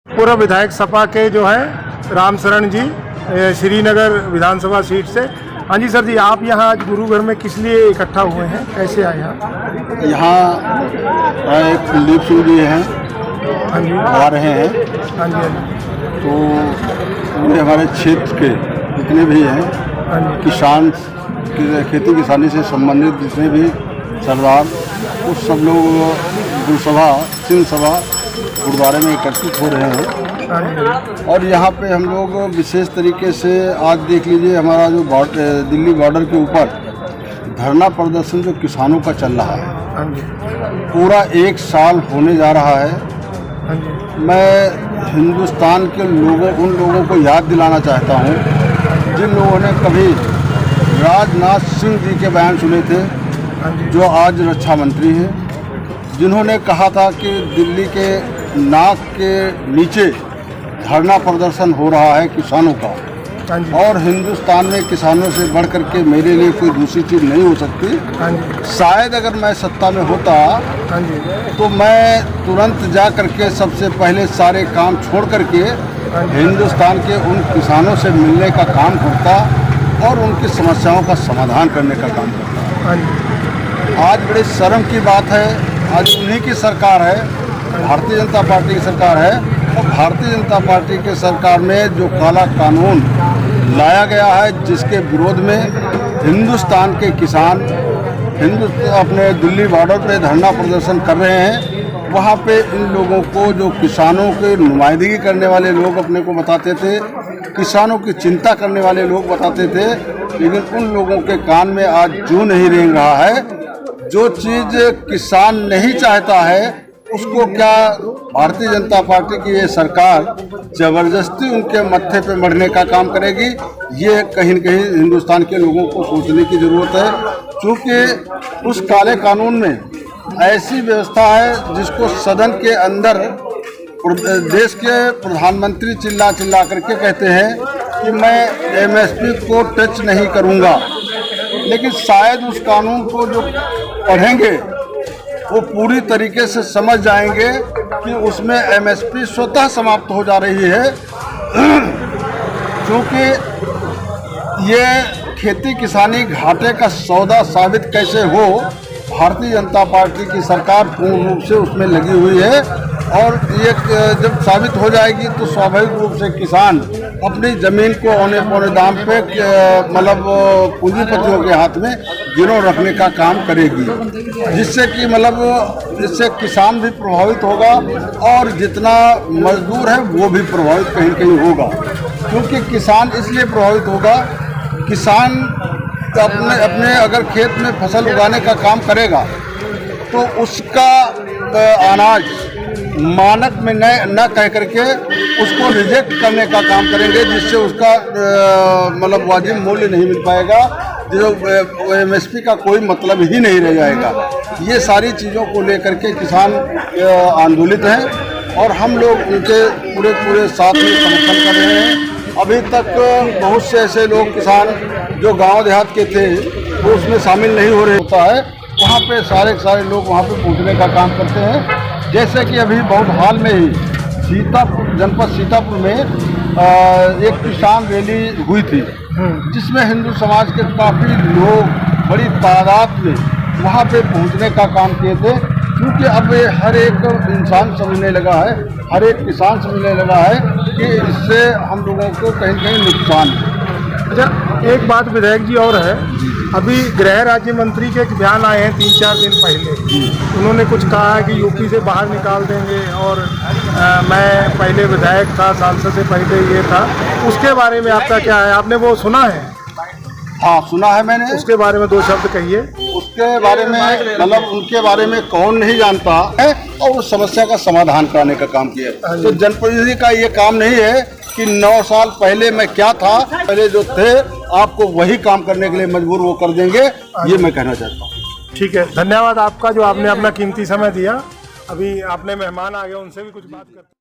पूर्व विधायक सपा के जो है रामशरण जी श्रीनगर विधानसभा सीट से। हाँ जी सर जी, आप यहाँ आज गुरु घर में किस लिए इकट्ठा हुए हैं, कैसे आए यहाँ? यहाँ एक कुलदीप सिंह जी हैं, हाँ जी, आ रहे हैं। हाँ जी, हाँ जी, तो पूरे हमारे क्षेत्र के जितने भी हैं हाँ जी, किसान खेती किसानी से संबंधित जितने भी सरदार, वो सब लोग गुरुसभा सिंह सभा गुरुद्वारे में एकत्रित हो रहे हैं। हाँ जी, और यहाँ पे हम लोग विशेष तरीके से आज देख लीजिए, हमारा जो दिल्ली बॉर्डर के ऊपर धरना प्रदर्शन जो किसानों का चल रहा है, हाँ जी, पूरा 1 साल होने जा रहा है। हाँ जी, मैं हिंदुस्तान के उन लोगों को याद दिलाना चाहता हूँ जिन लोगों ने कभी राजनाथ सिंह जी के बयान सुने थे, हाँ जी, जो आज रक्षा मंत्री हैं, जिन्होंने कहा था कि दिल्ली के नाक के नीचे धरना प्रदर्शन हो रहा है किसानों का, हाँ जी, और हिंदुस्तान में किसानों से बढ़ करके मेरे लिए कोई दूसरी चीज़ नहीं हो सकती। हाँ जी, शायद अगर मैं सत्ता में होता हाँ जी, तो मैं तुरंत जा करके सबसे पहले सारे काम छोड़ करके हिंदुस्तान के उन किसानों से मिलने का काम करता और उनकी समस्याओं का समाधान करने का काम करता। हाँ जी, आज बड़ी शर्म की बात है, आज उन्हीं की सरकार है, भारतीय जनता पार्टी की सरकार है, और भारतीय जनता पार्टी के सरकार में जो काला कानून लाया गया है, जिसके विरोध में हिंदुस्तान के किसान अपने दिल्ली बॉर्डर पे धरना प्रदर्शन कर रहे हैं। वहाँ पे इन लोगों को, जो किसानों की नुमाइंदगी करने वाले लोग अपने को बताते थे, किसानों की चिंता करने वाले लोग बताते थे, लेकिन उन लोगों के कान में आज जूं नहीं रेंग रहा है। जो चीज़ किसान नहीं चाहता है उसको क्या भारतीय जनता पार्टी की ये सरकार जबरदस्ती उनके मत्थे पे मढ़ने का काम करेगी? ये कहीं न कहीं हिंदुस्तान के लोगों को सोचने की ज़रूरत है, क्योंकि उस काले कानून में ऐसी व्यवस्था है जिसको सदन के अंदर देश के प्रधानमंत्री चिल्ला चिल्ला करके कहते हैं कि मैं एमएसपी को टच नहीं करूँगा, लेकिन शायद उस कानून को जो पढ़ेंगे वो पूरी तरीके से समझ जाएंगे कि उसमें एमएसपी स्वतः समाप्त हो जा रही है, क्योंकि ये खेती किसानी घाटे का सौदा साबित कैसे हो, भारतीय जनता पार्टी की सरकार पूर्ण रूप से उसमें लगी हुई है। और ये जब साबित हो जाएगी तो स्वाभाविक रूप से किसान अपनी ज़मीन को औने पौने दाम पे मतलब पूंजीपतियों के हाथ में गिरव रखने का काम करेगी, जिससे कि मतलब इससे किसान भी प्रभावित होगा और जितना मजदूर है वो भी प्रभावित कहीं कहीं होगा। क्योंकि किसान इसलिए प्रभावित होगा, किसान अपने अगर खेत में फसल उगाने का काम करेगा तो उसका अनाज मानक में न कह करके उसको रिजेक्ट करने का काम करेंगे, जिससे उसका मतलब वाजिब मूल्य नहीं मिल पाएगा, जो एमएसपी का कोई मतलब ही नहीं रह जाएगा। ये सारी चीज़ों को लेकर के किसान आंदोलित हैं और हम लोग उनके पूरे साथ में समर्थन कर रहे हैं। अभी तक बहुत से ऐसे लोग किसान जो गांव देहात के थे वो उसमें शामिल नहीं हो रहे होता है, वहाँ पे सारे लोग वहाँ पे पहुँचने का काम करते हैं। जैसे कि अभी बहुत हाल में ही जनपद सीतापुर में एक किसान रैली हुई थी, जिसमें हिंदू समाज के काफ़ी लोग बड़ी तादाद में वहाँ पे पहुँचने का काम किए थे, क्योंकि अब हर एक इंसान समझने लगा है, हर एक किसान समझने लगा है कि इससे हम लोगों को कहीं कहीं नुकसान है। अच्छा, एक बात विधायक जी और है, अभी गृह राज्य मंत्री के बयान आए हैं 3-4 दिन पहले, उन्होंने कुछ कहा है कि यूपी से बाहर निकाल देंगे, और मैं पहले विधायक था, सांसद से पहले ये था, उसके बारे में आपका क्या है? आपने वो सुना है? हाँ, सुना है मैंने। उसके बारे में 2 शब्द कहिए। उसके बारे में मतलब उनके बारे में कौन नहीं जानता है, और उस समस्या का समाधान कराने का काम किया। तो जनप्रतिनिधि का ये काम नहीं है कि 9 साल पहले मैं क्या था, पहले जो थे आपको वही काम करने के लिए मजबूर वो कर देंगे, ये मैं कहना चाहता हूँ। ठीक है, धन्यवाद आपका जो आपने अपना कीमती समय दिया। अभी आपने मेहमान आ गए, उनसे भी कुछ बात करते हैं।